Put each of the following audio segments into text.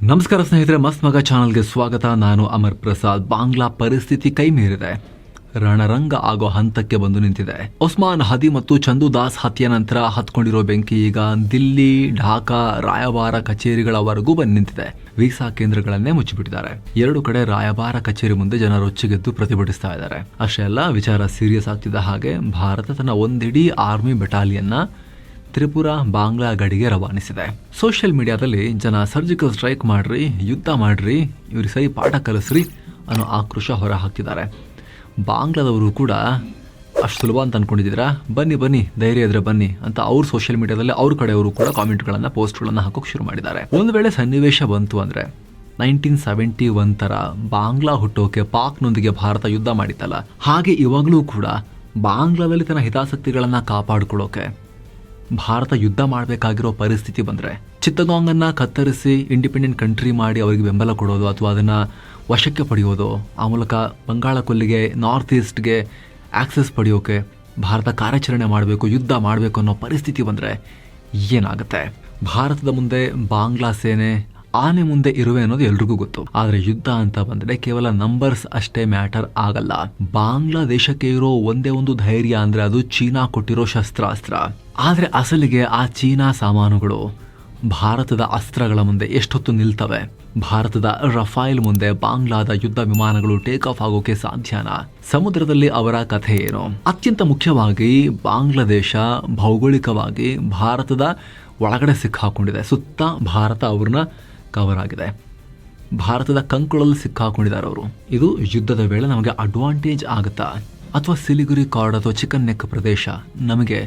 ನಮಸ್ಕಾರ ಸ್ನೇಹಿತರೆ, ಮಸ್ತ್ ಮಗ ಚಾನಲ್ಗೆ ಸ್ವಾಗತ. ನಾನು ಅಮರ್ ಪ್ರಸಾದ್. ಬಾಂಗ್ಲಾ ಪರಿಸ್ಥಿತಿ ಕೈ ಮೀರಿದೆ, ರಣರಂಗ ಆಗೋ ಹಂತಕ್ಕೆ ಬಂದು ನಿಂತಿದೆ. ಒಸ್ಮಾನ್ ಹದಿ ಮತ್ತು ಚಂದು ದಾಸ್ ಹತ್ಯೆ ನಂತರ ಹತ್ಕೊಂಡಿರೋ ಬೆಂಕಿ ಈಗ ದಿಲ್ಲಿ, ಢಾಕಾ, ರಾಯಭಾರ ಕಚೇರಿಗಳವರೆಗೂ ಬಂದು ನಿಂತಿದೆ. ವೀಸಾ ಕೇಂದ್ರಗಳನ್ನೇ ಮುಚ್ಚಿಬಿಟ್ಟಿದ್ದಾರೆ. ಎರಡು ಕಡೆ ರಾಯಭಾರ ಕಚೇರಿ ಮುಂದೆ ಜನ ರೊಚ್ಚಿಗೆದ್ದು ಪ್ರತಿಭಟಿಸ್ತಾ ಇದ್ದಾರೆ. ಅಷ್ಟೇ ಅಲ್ಲ, ವಿಚಾರ ಸೀರಿಯಸ್ ಆಗ್ತಿದ್ದ ಹಾಗೆ ಭಾರತ ತನ್ನ ಒಂದಿಡೀ ಆರ್ಮಿ ಬೆಟಾಲಿಯನ್ನ ತ್ರಿಪುರಾ ಬಾಂಗ್ಲಾ ಗಡಿಗೆ ರವಾನಿಸಿದೆ. ಸೋಷಿಯಲ್ ಮೀಡಿಯಾದಲ್ಲಿ ಜನ ಸರ್ಜಿಕಲ್ ಸ್ಟ್ರೈಕ್ ಮಾಡ್ರಿ, ಯುದ್ಧ ಮಾಡ್ರಿ, ಇವ್ರಿಗೆ ಸರಿ ಪಾಠ ಕಲಿಸ್ರಿ ಅನ್ನೋ ಆಕ್ರೋಶ ಹೊರ ಹಾಕ್ತಿದ್ದಾರೆ. ಬಾಂಗ್ಲಾದವರು ಕೂಡ ಅಷ್ಟು ಸುಲಭ ಅಂತ ಅನ್ಕೊಂಡಿದ್ದೀರಾ? ಬನ್ನಿ ಬನ್ನಿ, ಧೈರ್ಯ ಇದ್ರೆ ಬನ್ನಿ ಅಂತ ಅವ್ರು ಸೋಷಿಯಲ್ ಮೀಡಿಯಾದಲ್ಲಿ ಅವ್ರ ಕಡೆಯವರು ಕೂಡ ಕಾಮೆಂಟ್ಗಳನ್ನು, ಪೋಸ್ಟ್ಗಳನ್ನು ಹಾಕೋಕೆ ಶುರು ಮಾಡಿದ್ದಾರೆ. ಒಂದು ವೇಳೆ ಸನ್ನಿವೇಶ ಬಂತು ಅಂದರೆ 1971 ತರ ಬಾಂಗ್ಲಾ ಹುಟ್ಟೋಕೆ ಪಾಕ್ನೊಂದಿಗೆ ಭಾರತ ಯುದ್ಧ ಮಾಡಿತ್ತಲ್ಲ, ಹಾಗೆ ಇವಾಗಲೂ ಕೂಡ ಬಾಂಗ್ಲಾದಲ್ಲಿ ತನ್ನ ಹಿತಾಸಕ್ತಿಗಳನ್ನು ಕಾಪಾಡಿಕೊಳ್ಳೋಕೆ ಭಾರತ ಯುದ್ಧ ಮಾಡಬೇಕಾಗಿರೋ ಪರಿಸ್ಥಿತಿ ಬಂದರೆ, ಚಿತ್ತಗಾಂಗನ್ನು ಕತ್ತರಿಸಿ ಇಂಡಿಪೆಂಡೆಂಟ್ ಕಂಟ್ರಿ ಮಾಡಿ ಅವರಿಗೆ ಬೆಂಬಲ ಕೊಡೋದು ಅಥವಾ ಅದನ್ನು ವಶಕ್ಕೆ ಪಡೆಯೋದು, ಆ ಮೂಲಕ ಬಂಗಾಳ ಕೊಲ್ಲಿಗೆ, ನಾರ್ತ್ ಈಸ್ಟ್ಗೆ ಆಕ್ಸೆಸ್ ಪಡೆಯೋಕೆ ಭಾರತ ಕಾರ್ಯಾಚರಣೆ ಮಾಡಬೇಕು, ಯುದ್ಧ ಮಾಡಬೇಕು ಅನ್ನೋ ಪರಿಸ್ಥಿತಿ ಬಂದರೆ ಏನಾಗುತ್ತೆ? ಭಾರತದ ಮುಂದೆ ಬಾಂಗ್ಲಾ ಸೇನೆ ಆನೆ ಮುಂದೆ ಇರುವೆ ಅನ್ನೋದು ಎಲ್ರಿಗೂ ಗೊತ್ತು. ಆದರೆ ಯುದ್ಧ ಅಂತ ಬಂದರೆ ಕೇವಲ ನಂಬರ್ಸ್ ಅಷ್ಟೇ ಮ್ಯಾಟರ್ ಆಗಲ್ಲ. ಬಾಂಗ್ಲಾದೇಶಕ್ಕೆ ಇರೋ ಒಂದೇ ಒಂದು ಧೈರ್ಯ ಅಂದರೆ ಅದು ಚೀನಾ ಕೊಟ್ಟಿರೋ ಶಸ್ತ್ರಾಸ್ತ್ರ. ಆದರೆ ಅಸಲಿಗೆ ಆ ಚೀನಾ ಸಾಮಾನುಗಳು ಭಾರತದ ಅಸ್ತ್ರಗಳ ಮುಂದೆ ಎಷ್ಟೊತ್ತು ನಿಲ್ತವೆ? ಭಾರತದ ರಫೈಲ್ ಮುಂದೆ ಬಾಂಗ್ಲಾದ ಯುದ್ಧ ವಿಮಾನಗಳು ಟೇಕ್ ಆಫ್ ಆಗೋಕೆ ಸಾಧ್ಯನಾ? ಸಮುದ್ರದಲ್ಲಿ ಅವರ ಕಥೆ ಏನು? ಅತ್ಯಂತ ಮುಖ್ಯವಾಗಿ ಬಾಂಗ್ಲಾದೇಶ ಭೌಗೋಳಿಕವಾಗಿ ಭಾರತದ ಒಳಗಡೆ ಸಿಕ್ಕಾಕೊಂಡಿದೆ. ಸುತ್ತ ಭಾರತ ಅವ್ರನ್ನ ಕವರ್ ಆಗಿದೆ. ಭಾರತದ ಕಂಕುಳಲ್ಲಿ ಸಿಕ್ಕಾಕೊಂಡಿದ್ದಾರೆ ಅವರು. ಇದು ಯುದ್ಧದ ವೇಳೆ ನಮಗೆ ಅಡ್ವಾಂಟೇಜ್ ಆಗುತ್ತಾ, ಅಥವಾ ಸಿಲಿಗುರಿ ಕಾರ್ಡ್ ಅಥವಾ ಚಿಕನ್ ನೆಕ್ ಪ್ರದೇಶ ನಮಗೆ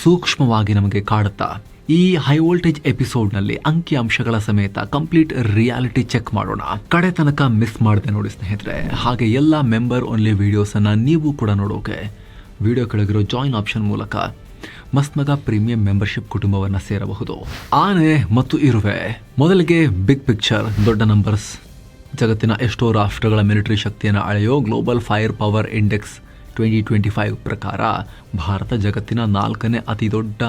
ಸೂಕ್ಷ್ಮವಾಗಿ ನಮಗೆ ಕಾಡುತ್ತಾ? ಈ ಹೈ ವೋಲ್ಟೇಜ್ ಎಪಿಸೋಡ್ನಲ್ಲಿ ಅಂಕಿ ಅಂಶಗಳ ಸಮೇತ ಕಂಪ್ಲೀಟ್ ರಿಯಾಲಿಟಿ ಚೆಕ್ ಮಾಡೋಣ. ಕಡೆ ತನಕ ಮಿಸ್ ಮಾಡದೆ ನೋಡಿ ಸ್ನೇಹಿತರೆ. ಹಾಗೆ ಎಲ್ಲ ಮೆಂಬರ್ ಓನ್ಲಿ ವಿಡಿಯೋಸನ್ನು ನೀವು ಕೂಡ ನೋಡೋಕೆ ವಿಡಿಯೋ ಕೆಳಗಿರೋ ಜಾಯಿನ್ ಆಪ್ಷನ್ ಮೂಲಕ ಮಸ್ತ್ ಮಗ ಪ್ರೀಮಿಯಂ ಮೆಂಬರ್ಶಿಪ್ ಕುಟುಂಬವನ್ನು ಸೇರಬಹುದು. ಆನೆ ಮತ್ತು ಇರುವೆ. ಮೊದಲಿಗೆ ಬಿಗ್ ಪಿಕ್ಚರ್, ದೊಡ್ಡ ನಂಬರ್ಸ್. ಜಗತ್ತಿನ ಎಷ್ಟೋ ರಾಷ್ಟ್ರಗಳ ಮಿಲಿಟರಿ ಶಕ್ತಿಯನ್ನು ಅಳೆಯೋ ಗ್ಲೋಬಲ್ ಫೈರ್ ಪವರ್ ಇಂಡೆಕ್ಸ್ 2025 ಪ್ರಕಾರ ಭಾರತ ಜಗತ್ತಿನ 4ನೇ ಅತಿ ದೊಡ್ಡ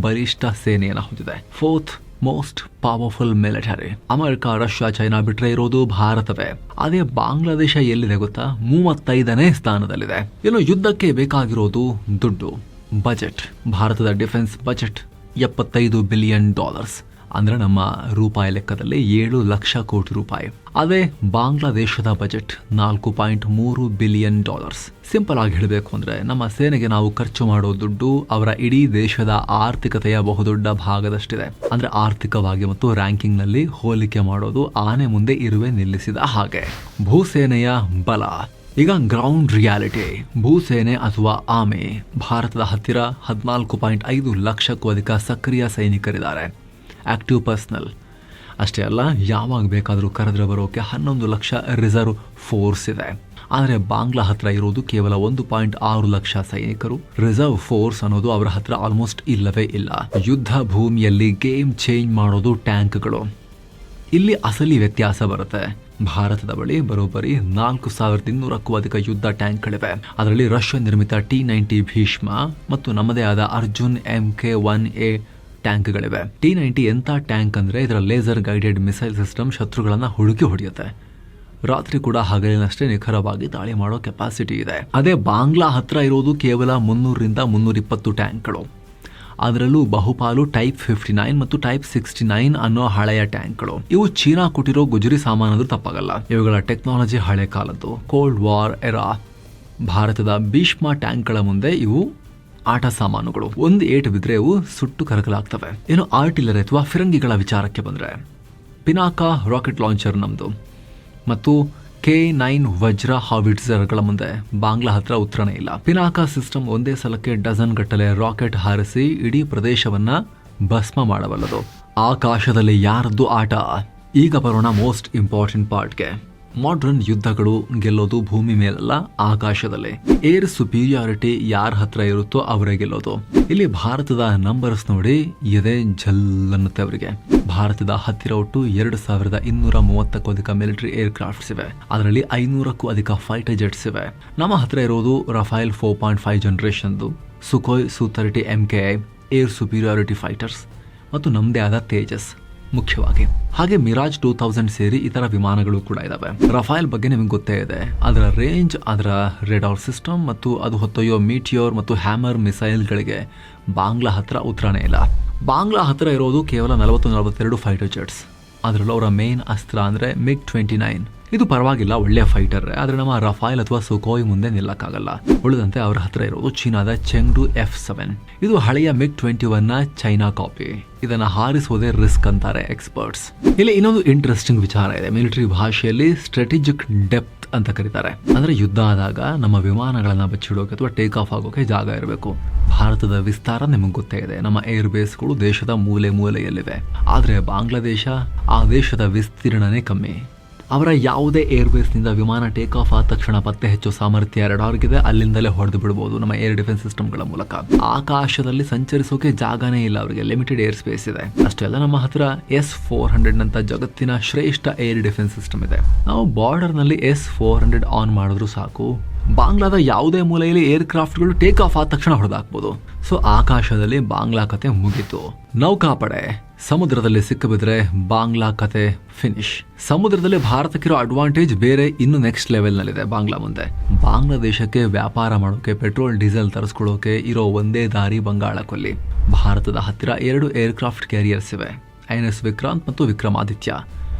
ಬಲಿಷ್ಠ ಸೇನೆಯನ್ನು ಹೊಂದಿದೆ. 4th most powerful military. America, Russia, China ಬಿಟ್ರೆ ಇರೋದು ಭಾರತವೇ. ಅದೇ ಬಾಂಗ್ಲಾದೇಶ ಎಲ್ಲಿದೆ ಗೊತ್ತಾ? 35ನೇ ಸ್ಥಾನದಲ್ಲಿದೆ. ಇನ್ನು ಯುದ್ಧಕ್ಕೆ ಬೇಕಾಗಿರೋದು ದುಡ್ಡು, ಬಜೆಟ್. ಭಾರತದ ಡಿಫೆನ್ಸ್ ಬಜೆಟ್ $75 ಬಿಲಿಯನ್, ಅಂದ್ರೆ ನಮ್ಮ ರೂಪಾಯಿ ಲೆಕ್ಕದಲ್ಲಿ 7 ಲಕ್ಷ ಕೋಟಿ ರೂಪಾಯಿ. ಅದೇ ಬಾಂಗ್ಲಾದೇಶದ ಬಜೆಟ್ $4.3 ಬಿಲಿಯನ್. ಸಿಂಪಲ್ ಆಗಿ ಹೇಳಬೇಕು ಅಂದ್ರೆ, ನಮ್ಮ ಸೇನೆಗೆ ನಾವು ಖರ್ಚು ಮಾಡೋ ದುಡ್ಡು ಅವರ ಇಡೀ ದೇಶದ ಆರ್ಥಿಕತೆಯ ಬಹುದೊಡ್ಡ ಭಾಗದಷ್ಟಿದೆ. ಅಂದ್ರೆ ಆರ್ಥಿಕವಾಗಿ ಮತ್ತು ರ್ಯಾಂಕಿಂಗ್ ನಲ್ಲಿ ಹೋಲಿಕೆ ಮಾಡೋದು ಆನೆ ಮುಂದೆ ಇರುವೆ ನಿಲ್ಲಿಸಿದ ಹಾಗೆ. ಭೂಸೇನೆಯ ಬಲ. ಈಗ ಗ್ರೌಂಡ್ ರಿಯಾಲಿಟಿ. ಭೂಸೇನೆ ಅಥವಾ ಆಮೆ ಭಾರತದ ಹತ್ತಿರ 14.5 ಲಕ್ಷಕ್ಕೂ ಅಧಿಕ ಸಕ್ರಿಯ ಸೈನಿಕರಿದ್ದಾರೆ, ಆಕ್ಟಿವ್ ಪರ್ಸನಲ್. ಅಷ್ಟೇ ಅಲ್ಲ, ಯಾವಾಗ ಬೇಕಾದರೂ ಕರೆದ್ರೆ ಬರೋಕೆ 11 ಲಕ್ಷ ರಿಸರ್ವ್ ಫೋರ್ಸ್ ಇದೆ. ಆದರೆ ಬಾಂಗ್ಲಾ ಹತ್ರ ಇರೋದು ಕೇವಲ 1.6 ಲಕ್ಷ ಸೈನಿಕರು. ರಿಸರ್ವ್ ಫೋರ್ಸ್ ಅನ್ನೋದು ಅವರ ಹತ್ರ ಆಲ್ಮೋಸ್ಟ್ ಇಲ್ಲವೇ ಇಲ್ಲ. ಯುದ್ಧ ಭೂಮಿಯಲ್ಲಿ ಗೇಮ್ ಚೇಂಜ್ ಮಾಡೋದು ಟ್ಯಾಂಕ್ಗಳು. ಇಲ್ಲಿ ಅಸಲಿ ವ್ಯತ್ಯಾಸ ಬರುತ್ತೆ. ಭಾರತದ ಬಳಿ ಬರೋಬ್ಬರಿ 4200ಕ್ಕೂ ಅಧಿಕ ಯುದ್ಧ ಟ್ಯಾಂಕ್ಗಳಿವೆ. ಅದರಲ್ಲಿ ರಷ್ಯನ್ ನಿರ್ಮಿತ T-90 ಭೀಷ್ಮ ಮತ್ತು ನಮ್ಮದೇ ಆದ ಅರ್ಜುನ್ MK-1A ಟ್ಯಾಂಕ್ಗಳಿವೆ. T-90 ಎಂಥ ಟ್ಯಾಂಕ್ ಅಂದರೆ ಇದರ ಲೇಸರ್ ಗೈಡೆಡ್ ಮಿಸೈಲ್ ಸಿಸ್ಟಮ್ ಶತ್ರುಗಳನ್ನ ಹುಡುಕಿ ಹೊಡೆಯುತ್ತೆ. ರಾತ್ರಿ ಕೂಡ ಹಗಲಿನಷ್ಟೇ ನಿಖರವಾಗಿ ದಾಳಿ ಮಾಡೋ ಕೆಪಾಸಿಟಿ ಇದೆ. ಅದೇ ಬಾಂಗ್ಲಾ ಹತ್ರ ಇರೋದು ಕೇವಲ 300ರಿಂದ 320 ಟ್ಯಾಂಕ್ಗಳು. ಅದರಲ್ಲೂ ಬಹುಪಾಲು ಟೈಪ್ 59 ಮತ್ತು ಟೈಪ್ 69 ಅನ್ನೋ ಹಳೆಯ ಟ್ಯಾಂಕ್ಗಳು. ಇವು ಚೀನಾ ಕೊಟ್ಟಿರೋ ಗುಜರಿ ಸಾಮಾನಂದ್ರೂ ತಪ್ಪಾಗಲ್ಲ. ಇವುಗಳ ಟೆಕ್ನಾಲಜಿ ಹಳೆ ಕಾಲದ್ದು, ಕೋಲ್ಡ್ ವಾರ್ ಎರಾ. ಭಾರತದ ಭೀಷ್ಮ ಟ್ಯಾಂಕ್ಗಳ ಮುಂದೆ ಇವು ಆಟ ಸಾಮಾನುಗಳು. ಒಂದು ಏಟು ಬಿದ್ರೆ ಇವು ಸುಟ್ಟು ಕರಕಲಾಗ್ತವೆ. ಇನ್ನು ಆರ್ಟಿಲರಿ ಅಥವಾ ಫಿರಂಗಿಗಳ ವಿಚಾರಕ್ಕೆ ಬಂದ್ರೆ, ಪಿನಾಕ ರಾಕೆಟ್ ಲಾಂಚರ್ ನಮ್ದು ಮತ್ತು K9 ವಜ್ರ ಹಾವಿಟ್ಸರ್ಗಳ ಮುಂದೆ ಬಾಂಗ್ಲಾ ಹತ್ರ ಉತ್ತರನೇ ಇಲ್ಲ. ಪಿನಾಕ ಸಿಸ್ಟಮ್ ಒಂದೇ ಸಲಕ್ಕೆ ಡಜನ್ ಗಟ್ಟಲೆ ರಾಕೆಟ್ ಹಾರಿಸಿ ಇಡೀ ಪ್ರದೇಶವನ್ನ ಭಸ್ಮ ಮಾಡಬಲ್ಲದು. ಆಕಾಶದಲ್ಲಿ ಯಾರದ್ದು ಆಟ? ಈಗ ಬರೋಣ ಮೋಸ್ಟ್ ಇಂಪಾರ್ಟೆಂಟ್ ಪಾರ್ಟ್ಗೆ. ಮಾಡರ್ನ್ ಯುದ್ಧಗಳು ಗೆಲ್ಲೋದು ಭೂಮಿ ಮೇಲಲ್ಲ, ಆಕಾಶದಲ್ಲಿ. ಏರ್ ಸುಪೀರಿಯಾರಿಟಿ ಯಾರ ಹತ್ರ ಇರುತ್ತೋ ಅವರೇ ಗೆಲ್ಲೋದು. ಇಲ್ಲಿ ಭಾರತದ ನಂಬರ್ಸ್ ನೋಡಿ ಎದೆ ಜಲ್ ಅನ್ನುತ್ತೆ ಅವರಿಗೆ. ಭಾರತದ ಹತ್ತಿರ ಒಟ್ಟು 2230ಕ್ಕೂ ಅಧಿಕ ಮಿಲಿಟರಿ ಏರ್ ಕ್ರಾಫ್ಟ್ಸ್ ಇವೆ. ಅದರಲ್ಲಿ 500ಕ್ಕೂ ಅಧಿಕ ಫೈಟರ್ ಜೆಟ್ಸ್ ಇವೆ. ನಮ್ಮ ಹತ್ರ ಇರೋದು ರಫೈಲ್ 4.5 ಜನರೇಷನ್ದು, Sukhoi Su-30 MKI air superiority fighters ಮತ್ತು ನಮ್ಮದೇ ಆದ ತೇಜಸ್ ಮುಖ್ಯವಾಗಿ. ಹಾಗೆ ಮಿರಾಜ್ 2000 ಸೇರಿ ಇತರ ವಿಮಾನಗಳು ಕೂಡ ಇದಾವೆ. ರಫೇಲ್ ಬಗ್ಗೆ ನಿಮಗೆ ಗೊತ್ತೇ ಇದೆ. ಅದರ ರೇಂಜ್, ಅದರ ರೇಡಾರ್ ಸಿಸ್ಟಮ್ ಮತ್ತು ಅದು ಹೊತ್ತೊಯ್ಯೋ ಮೀಟಿಯೋರ್ ಮತ್ತು ಹ್ಯಾಮರ್ ಮಿಸೈಲ್ಗಳಿಗೆ ಬಾಂಗ್ಲಾ ಹತ್ರ ಉತ್ತರನೇ ಇಲ್ಲ. ಬಾಂಗ್ಲಾ ಹತ್ರ ಇರೋದು ಕೇವಲ 40-42 ಫೈಟರ್ ಜೆಟ್ಸ್. ಅದರಲ್ಲೂ ಅವರ ಮೇನ್ ಅಸ್ತ್ರ ಅಂದ್ರೆ MiG-29. ಇದು ಪರವಾಗಿಲ್ಲ, ಒಳ್ಳೆಯ ಫೈಟರ್. ಆದ್ರೆ ನಮ್ಮ ರಫೇಲ್ ಅಥವಾ ಸುಖೋಯ್ ಮುಂದೆ ನಿಲ್ಲಕ್ಕಾಗಲ್ಲ. ಉಳಿದಂತೆ ಅವರ ಹತ್ರ ಇರೋದು ಚೀನಾದ ಚೆಂಗ್ಡು F7. ಇದು ಹಳೆಯ MiG-21 ನ ಚೈನಾ ಕಾಪಿ. ಇದನ್ನ ಹಾರಿಸುವುದೇ ರಿಸ್ಕ್ ಅಂತಾರೆ ಎಕ್ಸ್ಪರ್ಟ್ಸ್. ಇಲ್ಲಿ ಇನ್ನೊಂದು ಇಂಟ್ರೆಸ್ಟಿಂಗ್ ವಿಚಾರ ಇದೆ. ಮಿಲಿಟರಿ ಭಾಷೆಯಲ್ಲಿ ಸ್ಟ್ರಾಟಜಿಕ್ ಡೆಪ್ತ್ ಅಂತ ಕರೀತಾರೆ. ಅಂದ್ರೆ ಯುದ್ಧ ಆದಾಗ ನಮ್ಮ ವಿಮಾನಗಳನ್ನ ಬಚ್ಚಿಡೋಕೆ ಅಥವಾ ಟೇಕ್ ಆಫ್ ಆಗೋಕೆ ಜಾಗ ಇರಬೇಕು. ಭಾರತದ ವಿಸ್ತಾರ ನಿಮಗೆ ಗೊತ್ತೇ ಇದೆ. ನಮ್ಮ ಏರ್ ಬೇಸ್ಗಳು ದೇಶದ ಮೂಲೆ ಮೂಲೆಯಲ್ಲಿವೆ. ಆದ್ರೆ ಬಾಂಗ್ಲಾದೇಶ ಆ ದೇಶದ ವಿಸ್ತೀರ್ಣನೇ ಕಮ್ಮಿ. ಅವರ ಯಾವುದೇ ಏರ್ಬೇಸ್ನಿಂದ ವಿಮಾನ ಟೇಕ್ ಆಫ್ ಆದ ತಕ್ಷಣ ಪತ್ತೆ ಹೆಚ್ಚೋ ಸಾಮರ್ಥ್ಯ ರಡಾರ್ಗಿದೆ. ಅಲ್ಲಿಂದಲೇ ಹೊಡೆದು ಬಿಡಬಹುದು ನಮ್ಮ ಏರ್ ಡಿಫೆನ್ಸ್ ಸಿಸ್ಟಮ್ಗಳ ಮೂಲಕ. ಆಕಾಶದಲ್ಲಿ ಸಂಚರಿಸೋಕೆ ಜಾಗನೇ ಇಲ್ಲ ಅವರಿಗೆ, ಲಿಮಿಟೆಡ್ ಏರ್ ಸ್ಪೇಸ್ ಇದೆ. ಅಷ್ಟೇ ಅಲ್ಲ, ನಮ್ಮ ಹತ್ರ S-400 ನಂತ ಜಗತ್ತಿನ ಶ್ರೇಷ್ಠ ಏರ್ ಡಿಫೆನ್ಸ್ ಸಿಸ್ಟಮ್ ಇದೆ. ನಾವು ಬಾರ್ಡರ್ ನಲ್ಲಿ S-400 ಆನ್ ಮಾಡಿದ್ರು ಸಾಕು, ಬಾಂಗ್ಲಾದ ಯಾವುದೇ ಮೂಲೆಯಲ್ಲಿ ಏರ್ ಕ್ರಾಫ್ಟ್ಗಳು ಟೇಕ್ ಆಫ್ ಆದ ತಕ್ಷಣ ಹೊಡೆದಾಕ್ಬೋದು. ಸೊ ಆಕಾಶದಲ್ಲಿ ಬಾಂಗ್ಲಾ ಕತೆ ಮುಗೀತು. ನೌಕಾಪಡೆ ಸಮುದ್ರದಲ್ಲಿ ಸಿಕ್ಕಿಬಿದ್ರೆ ಬಾಂಗ್ಲಾ ಕತೆ ಫಿನಿಶ್. ಸಮುದ್ರದಲ್ಲಿ ಭಾರತಕ್ಕಿರೋ ಅಡ್ವಾಂಟೇಜ್ ಬೇರೆ, ಇನ್ನು ನೆಕ್ಸ್ಟ್ ಲೆವೆಲ್ ನಲ್ಲಿದೆ ಬಾಂಗ್ಲಾ ಮುಂದೆ. ಬಾಂಗ್ಲಾದೇಶಕ್ಕೆ ವ್ಯಾಪಾರ ಮಾಡೋಕೆ, ಪೆಟ್ರೋಲ್ ಡೀಸೆಲ್ ತರಿಸ್ಕೊಳ್ಳೋಕೆ ಇರೋ ಒಂದೇ ದಾರಿ ಬಂಗಾಳ ಕೊಲ್ಲಿ. ಭಾರತದ ಹತ್ತಿರ 2 ಏರ್ಕ್ರಾಫ್ಟ್ ಕ್ಯಾರಿಯರ್ಸ್ ಇವೆ, INS ವಿಕ್ರಾಂತ್ ಮತ್ತು ವಿಕ್ರಮಾದಿತ್ಯ.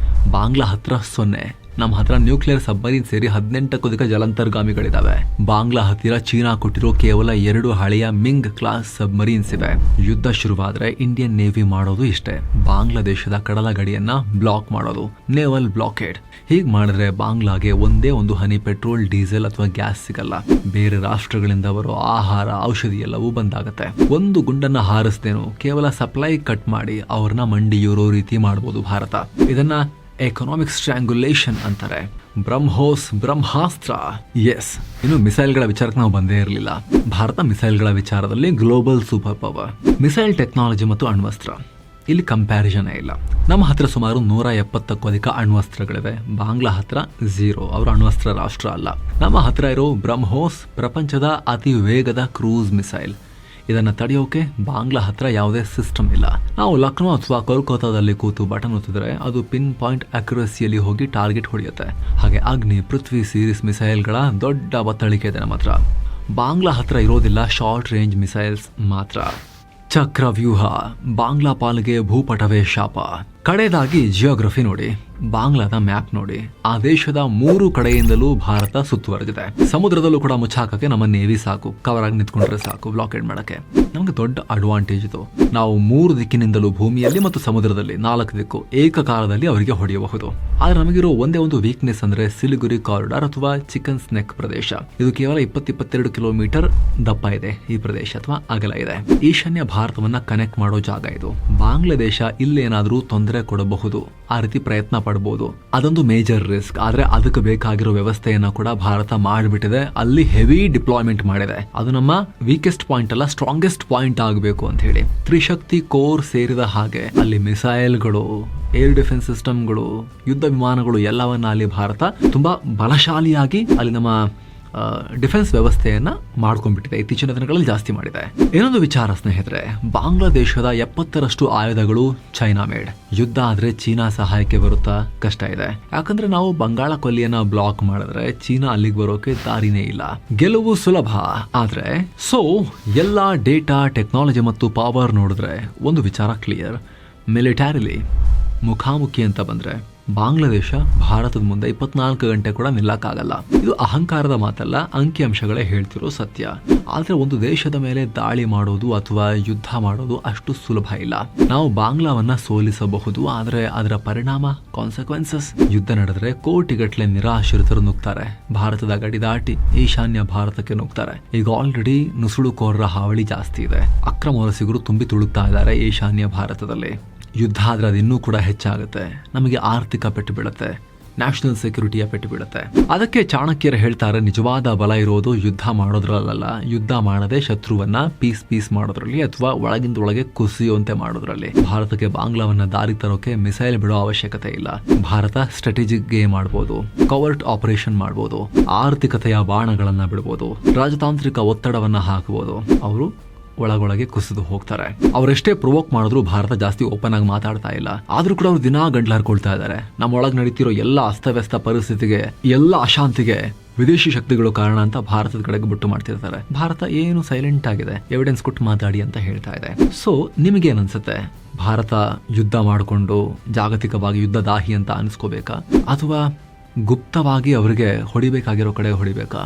ಬಾಂಗ್ಲಾ ಹತ್ರ 0. ನಮ್ಮ ಹತ್ರ ನ್ಯೂಕ್ಲಿಯರ್ ಸಬ್ಮರೀನ್ ಸೇರಿ 18ಕ್ಕೂ ಅಧಿಕ ಜಲಾಂತರ್ಗಾಮಿಗಳಿದಾವೆ. ಬಾಂಗ್ಲಾ ಹತ್ತಿರ ಚೀನಾ ಕೊಟ್ಟಿರೋ ಕೇವಲ 2 ಹಳೆಯ ಮಿಂಗ್ ಕ್ಲಾಸ್ ಸಬ್ಮರೀನ್ಸ್ ಇವೆ. ಯುದ್ಧ ಶುರುವಾದ್ರೆ ಇಂಡಿಯನ್ ನೇವಿ ಮಾಡೋದು ಇಷ್ಟೇ, ಬಾಂಗ್ಲಾದೇಶದ ಕಡಲ ಗಡಿಯನ್ನ ಬ್ಲಾಕ್ ಮಾಡೋದು, ನೇವಲ್ ಬ್ಲಾಕೇಡ್. ಹೀಗ್ ಮಾಡಿದ್ರೆ ಬಾಂಗ್ಲಾಗೆ ಒಂದೇ ಒಂದು ಹನಿ ಪೆಟ್ರೋಲ್, ಡೀಸೆಲ್ ಅಥವಾ ಗ್ಯಾಸ್ ಸಿಗಲ್ಲ. ಬೇರೆ ರಾಷ್ಟ್ರಗಳಿಂದ ಬರೋ ಆಹಾರ, ಔಷಧಿ ಎಲ್ಲವೂ ಬಂದಾಗತ್ತೆ. ಒಂದು ಗುಂಡನ್ನ ಹಾರಿಸ್ದೇನು ಕೇವಲ ಸಪ್ಲೈ ಕಟ್ ಮಾಡಿ ಅವ್ರನ್ನ ಮಂಡಿಯೂರೋ ರೀತಿ ಮಾಡಬಹುದು ಭಾರತ. ಇದನ್ನ ಎಕನಾಮಿಕ್ ಸ್ಟ್ರ್ಯಾಂಗುಲೇಷನ್ ಅಂತಾರೆ. ಬ್ರಹ್ಮೋಸ್, ಬ್ರಹ್ಮಾಸ್ತ್ರ. ಎಸ್, ಇನ್ನು ಮಿಸೈಲ್ಗಳ ವಿಚಾರಕ್ಕೆ ನಾವು ಬಂದೇ ಇರಲಿಲ್ಲ. ಭಾರತ ಮಿಸೈಲ್ಗಳ ವಿಚಾರದಲ್ಲಿ global super power. Missile technology ಮತ್ತು ಅಣ್ವಸ್ತ್ರ ಇಲ್ಲಿ ಕಂಪ್ಯಾರಿಸನ್ ಇಲ್ಲ. ನಮ್ಮ ಹತ್ರ ಸುಮಾರು 170ಕ್ಕೂ ಅಧಿಕ ಅಣ್ವಸ್ತ್ರಗಳಿವೆ. ಬಾಂಗ್ಲಾ ಹತ್ರ 0. ಅವರು ಅಣ್ವಸ್ತ್ರ ರಾಷ್ಟ್ರ ಅಲ್ಲ. ನಮ್ಮ ಹತ್ರ ಇರೋ ಬ್ರಹ್ಮೋಸ್ ಪ್ರಪಂಚದ ಅತಿ ವೇಗದ ಕ್ರೂಸ್ ಮಿಸೈಲ್. ಇದನ್ನ ತಡೆಯೋಕೆ ಬಾಂಗ್ಲಾ ಹತ್ರ ಯಾವುದೇ ಸಿಸ್ಟಮ್ ಇಲ್ಲ. ನಾವು ಲಕ್ನೋ ಅಥವಾ ಕೋಲ್ಕತ್ತಾದಲ್ಲಿ ಕೂತು ಬಟನ್ ಒತ್ತಿದ್ರೆ ಅದು ಪಿನ್ ಪಾಯಿಂಟ್ ಅಕ್ಯುರಸಿಯಲ್ಲಿ ಹೋಗಿ ಟಾರ್ಗೆಟ್ ಹೊಡೆಯುತ್ತೆ. ಹಾಗೆ ಅಗ್ನಿ, ಪೃಥ್ವಿ ಸೀರೀಸ್ ಮಿಸೈಲ್ಗಳ ದೊಡ್ಡ ಬತ್ತಳಿಕೆ ಇದೆ ನಮ್ಮ ಹತ್ರ. ಬಾಂಗ್ಲಾ ಹತ್ರ ಇರೋದಿಲ್ಲ ಶಾರ್ಟ್ ರೇಂಜ್ ಮಿಸೈಲ್ಸ್ ಮಾತ್ರ. ಚಕ್ರವ್ಯೂಹ ಬಾಂಗ್ಲಾ ಪಾಲಿಗೆ ಭೂಪಟವೇ ಶಾಪ. ಕಡೆಯದಾಗಿ ಜಿಯೋಗ್ರಫಿ ನೋಡಿ, ಬಾಂಗ್ಲಾದ ಮ್ಯಾಪ್ ನೋಡಿ. ಆ ದೇಶದ 3 ಕಡೆಯಿಂದಲೂ ಭಾರತ ಸುತ್ತುವರೆದಿದೆ. ಸಮುದ್ರದಲ್ಲೂ ಕೂಡ ಮುಚ್ಚಾಕಕ್ಕೆ ನಮ್ಮ ನೇವಿ ಸಾಕು, ಕವರ್ ಆಗಿ ನಿಂತ್ಕೊಂಡ್ರೆ ಸಾಕು ಬ್ಲಾಕೇಡ್ ಮಾಡಕ್ಕೆ. ನಮ್ಗೆ ದೊಡ್ಡ ಅಡ್ವಾಂಟೇಜ್ ಇದು. ನಾವು 3 ದಿಕ್ಕಿನಿಂದಲೂ ಭೂಮಿಯಲ್ಲಿ ಮತ್ತು ಸಮುದ್ರದಲ್ಲಿ 4 ದಿಕ್ಕು ಏಕಕಾಲದಲ್ಲಿ ಅವರಿಗೆ ಹೊಡೆಯಬಹುದು. ಆದ್ರೆ ನಮಗಿರೋ ಒಂದೇ ಒಂದು ವೀಕ್ನೆಸ್ ಅಂದ್ರೆ ಸಿಲಿಗುರಿ ಕಾರಿಡಾರ್ ಅಥವಾ ಚಿಕನ್ ಸ್ನೆಕ್ ಪ್ರದೇಶ. ಇದು ಕೇವಲ 20-22 ಕಿಲೋಮೀಟರ್ ದಪ್ಪ ಇದೆ ಈ ಪ್ರದೇಶ ಅಥವಾ ಅಗಲ ಇದೆ. ಈಶಾನ್ಯ ಭಾರತವನ್ನ ಕನೆಕ್ಟ್ ಮಾಡೋ ಜಾಗ ಇದು. ಬಾಂಗ್ಲಾದೇಶ ಇಲ್ಲೇನಾದ್ರೂ ತೊಂದರೆ ಕೊಡಬಹುದು, ಆ ರೀತಿ ಪ್ರಯತ್ನ ಪಡಬಹುದು. ಅದೊಂದು ಮೇಜರ್ ರಿಸ್ಕ್. ಆದ್ರೆ ಅದಕ್ಕೆ ಬೇಕಾಗಿರೋ ವ್ಯವಸ್ಥೆಯನ್ನ ಕೂಡ ಭಾರತ ಮಾಡಿಬಿಟ್ಟಿದೆ. ಅಲ್ಲಿ ಹೆವಿ ಡಿಪ್ಲಾಯ್ಮೆಂಟ್ ಮಾಡಿದೆ. ಅದು ನಮ್ಮ ವೀಕೆಸ್ಟ್ ಪಾಯಿಂಟ್ ಅಲ್ಲ, ಸ್ಟ್ರಾಂಗೆಸ್ಟ್ ಪಾಯಿಂಟ್ ಆಗಬೇಕು ಅಂತ ಹೇಳಿ. ತ್ರಿಶಕ್ತಿ ಕೋರ್ ಸೇರಿದ ಹಾಗೆ ಅಲ್ಲಿ ಮಿಸೈಲ್ಗಳು, ಏರ್ ಡಿಫೆನ್ಸ್ ಸಿಸ್ಟಮ್ಗಳು, ಯುದ್ಧ ವಿಮಾನಗಳು ಎಲ್ಲವನ್ನ ಅಲ್ಲಿ ಭಾರತ ತುಂಬಾ ಬಲಶಾಲಿಯಾಗಿ ಅಲ್ಲಿ ನಮ್ಮ ಡಿಫೆನ್ಸ್ ವ್ಯವಸ್ಥೆಯನ್ನ ಮಾಡ್ಕೊಂಡ್ಬಿಟ್ಟಿದೆ. ಇತ್ತೀಚಿನ ದಿನಗಳಲ್ಲಿ ಜಾಸ್ತಿ ಮಾಡಿದೆ. ಇನ್ನೊಂದು ವಿಚಾರ ಸ್ನೇಹಿತರೆ, ಬಾಂಗ್ಲಾದೇಶದ 70ರಷ್ಟು ಆಯುಧಗಳು ಚೈನಾ ಮೇಡ್. ಯುದ್ಧ ಆದ್ರೆ ಚೀನಾ ಸಹಾಯಕ್ಕೆ ಬರುತ್ತಾ? ಕಷ್ಟ ಇದೆ. ಯಾಕಂದ್ರೆ ನಾವು ಬಂಗಾಳ ಕೊಲ್ಲಿಯನ್ನ ಬ್ಲಾಕ್ ಮಾಡಿದ್ರೆ ಚೀನಾ ಅಲ್ಲಿಗೆ ಬರೋಕೆ ದಾರಿನೇ ಇಲ್ಲ. ಗೆಲುವು ಸುಲಭ ಆದ್ರೆ ಎಲ್ಲಾ ಡೇಟಾ, ಟೆಕ್ನಾಲಜಿ ಮತ್ತು ಪವರ್ ನೋಡಿದ್ರೆ ಒಂದು ವಿಚಾರ ಕ್ಲಿಯರ್. ಮಿಲಿಟರಿಲಿ ಮುಖಾಮುಖಿ ಅಂತ ಬಂದ್ರೆ ಬಾಂಗ್ಲಾದೇಶ ಭಾರತದ ಮುಂದೆ 24 ಗಂಟೆ ಕೂಡ ನಿಲ್ಲಕ್ಕಾಗಲ್ಲ. ಇದು ಅಹಂಕಾರದ ಮಾತಲ್ಲ, ಅಂಕಿಅಂಶಗಳೇ ಹೇಳ್ತಿರೋ ಸತ್ಯ. ಆದ್ರೆ ಒಂದು ದೇಶದ ಮೇಲೆ ದಾಳಿ ಮಾಡೋದು ಅಥವಾ ಯುದ್ಧ ಮಾಡೋದು ಅಷ್ಟು ಸುಲಭ ಇಲ್ಲ. ನಾವು ಬಾಂಗ್ಲಾವನ್ನ ಸೋಲಿಸಬಹುದು, ಆದ್ರೆ ಅದರ ಪರಿಣಾಮ, ಕಾನ್ಸಿಕ್ವೆನ್ಸಸ್, ಯುದ್ಧ ನಡೆದ್ರೆ ಕೋಟಿಗಟ್ಟಲೆ ನಿರಾಶ್ರಿತರು ನುಗ್ತಾರೆ. ಭಾರತದ ಗಡಿ ದಾಟಿ ಈಶಾನ್ಯ ಭಾರತಕ್ಕೆ ನುಗ್ತಾರೆ. ಈಗ ಆಲ್ರೆಡಿ ನುಸುಳುಕೋರರ ಹಾವಳಿ ಜಾಸ್ತಿ ಇದೆ. ಅಕ್ರಮ ವಲಸಿಗರು ತುಂಬಿ ತುಳುಕ್ತಾ ಇದ್ದಾರೆ ಈಶಾನ್ಯ ಭಾರತದಲ್ಲಿ. ಯುದ್ಧ ಆದ್ರೆ ಅದು ಇನ್ನೂ ಕೂಡ ಹೆಚ್ಚಾಗುತ್ತೆ. ನಮಗೆ ಆರ್ಥಿಕ ಪೆಟ್ಟು ಬೀಳುತ್ತೆ, ನ್ಯಾಷನಲ್ ಸೆಕ್ಯೂರಿಟಿಯ ಪೆಟ್ಟು ಬೀಳುತ್ತೆ. ಅದಕ್ಕೆ ಚಾಣಕ್ಯರು ಹೇಳ್ತಾರೆ, ನಿಜವಾದ ಬಲ ಇರೋದು ಯುದ್ಧ ಮಾಡೋದ್ರಲ್ಲ, ಯುದ್ಧ ಮಾಡದೆ ಶತ್ರುವನ್ನ ಪೀಸ್ ಮಾಡೋದ್ರಲ್ಲಿ ಅಥವಾ ಒಳಗಿಂದ ಒಳಗೆ ಕುಸಿಯುವಂತೆ ಮಾಡೋದ್ರಲ್ಲಿ. ಭಾರತಕ್ಕೆ ಬಾಂಗ್ಲಾವನ್ನ ದಾರಿ ತರೋಕೆ ಮಿಸೈಲ್ ಬಿಡೋ ಅವಶ್ಯಕತೆ ಇಲ್ಲ. ಭಾರತ ಸ್ಟ್ರಾಟಜಿಕ್ ಗೇಮ್ ಆಡ್ಬೋದು, ಕವರ್ಟ್ ಆಪರೇಷನ್ ಮಾಡ್ಬೋದು, ಆರ್ಥಿಕತೆಯ ಬಾಣಗಳನ್ನ ಬಿಡಬಹುದು, ರಾಜತಾಂತ್ರಿಕ ಒತ್ತಡವನ್ನ ಹಾಕಬಹುದು. ಅವರು ಒಳಗೊಳಗೆ ಕುಸಿದು ಹೋಗ್ತಾರೆ. ಅವರೆಷ್ಟೇ ಪ್ರೊವೋಕ್ ಮಾಡಿದ್ರು ಭಾರತ ಜಾಸ್ತಿ ಓಪನ್ ಆಗಿ ಮಾತಾಡ್ತಾ ಇಲ್ಲ. ಆದ್ರೂ ಕೂಡ ಅವ್ರು ದಿನಾ ಗಂಟ್ಲು ಹರ್ಕೊಳ್ತಾ ಇದ್ದಾರೆ. ನಮ್ಮೊಳಗೆ ನಡೀತಿರೋ ಎಲ್ಲ ಅಸ್ತವ್ಯಸ್ತ ಪರಿಸ್ಥಿತಿಗೆ, ಎಲ್ಲ ಅಶಾಂತಿಗೆ ವಿದೇಶಿ ಶಕ್ತಿಗಳು ಕಾರಣ ಅಂತ ಭಾರತದ ಕಡೆಗೆ ಬಿಟ್ಟು ಮಾಡ್ತಿರ್ತಾರೆ. ಭಾರತ ಏನು ಸೈಲೆಂಟ್ ಆಗಿದೆ, ಎವಿಡೆನ್ಸ್ ಕೊಟ್ಟು ಮಾತಾಡಿ ಅಂತ ಹೇಳ್ತಾ ಇದೆ. ಸೊ ನಿಮಗೇನ್ ಅನ್ಸುತ್ತೆ? ಭಾರತ ಯುದ್ಧ ಮಾಡಿಕೊಂಡು ಜಾಗತಿಕವಾಗಿ ಯುದ್ಧ ದಾಹಿ ಅಂತ ಅನ್ಸ್ಕೋಬೇಕಾ, ಅಥವಾ ಗುಪ್ತವಾಗಿ ಅವರಿಗೆ ಹೊಡಿಬೇಕಾಗಿರೋ ಕಡೆ ಹೊಡಿಬೇಕಾ,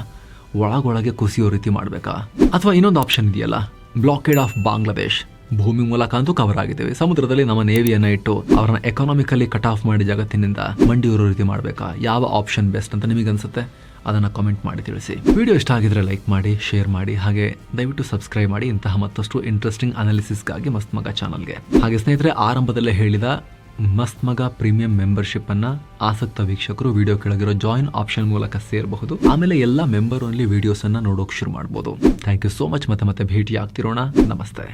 ಒಳಗೊಳಗೆ ಕುಸಿಯೋ ರೀತಿ ಮಾಡ್ಬೇಕಾ? ಅಥವಾ ಇನ್ನೊಂದು ಆಪ್ಷನ್ ಇದೆಯಲ್ಲ, ಬ್ಲಾಕೇಡ್ ಆಫ್ ಬಾಂಗ್ಲಾದೇಶ್. ಭೂಮಿ ಮೂಲಕ ಅಂತೂ ಕವರ್ ಆಗಿದ್ದೇವೆ, ಸಮುದ್ರದಲ್ಲಿ ನಮ್ಮ ನೇವಿಯನ್ನ ಇಟ್ಟು ಅವರನ್ನ ಎಕಾನಾಮಿಕಲಿ ಕಟ್ ಆಫ್ ಮಾಡಿ ಜಗತ್ತಿನಿಂದ ಮಂಡಿಯೂರೋ ರೀತಿ ಮಾಡ್ಬೇಕಾ? ಯಾವ ಆಪ್ಷನ್ ಬೆಸ್ಟ್ ಅಂತ ನಿಮಗನ್ಸುತ್ತೆ? ಅದನ್ನ ಕಾಮೆಂಟ್ ಮಾಡಿ ತಿಳಿಸಿ. ವಿಡಿಯೋ ಇಷ್ಟ ಆಗಿದ್ರೆ ಲೈಕ್ ಮಾಡಿ, ಶೇರ್ ಮಾಡಿ, ಹಾಗೆ ದಯವಿಟ್ಟು ಸಬ್ಸ್ಕ್ರೈಬ್ ಮಾಡಿ ಇಂತಹ ಮತ್ತಷ್ಟು ಇಂಟ್ರೆಸ್ಟಿಂಗ್ ಅನಾಲಿಸಿಸ್ಗಾಗಿ ಮಸ್ತ್ ಮಗ ಚಾನಲ್ಗೆ. ಹಾಗೆ ಸ್ನೇಹಿತರೆ, ಆರಂಭದಲ್ಲೇ ಹೇಳಿದ ಮಸ್ತ್ ಮಗ ಪ್ರೀಮಿಯಂ ಮೆಂಬರ್ಶಿಪ್ ಅನ್ನ ಆಸಕ್ತ ವೀಕ್ಷಕರು ವಿಡಿಯೋ ಕೆಳಗಿರೋ ಜಾಯಿನ್ ಆಪ್ಷನ್ ಮೂಲಕ ಸೇರಬಹುದು. ಆಮೇಲೆ ಎಲ್ಲ ಮೆಂಬರ್ ಓನ್ಲಿ ವಿಡಿಯೋಸ್ ಅನ್ನ ನೋಡೋಕೆ ಶುರು ಮಾಡಬಹುದು. Thank you so much. ಮತ್ತೆ ಭೇಟಿ ಆಗ್ತಿರೋಣ. ನಮಸ್ತೆ.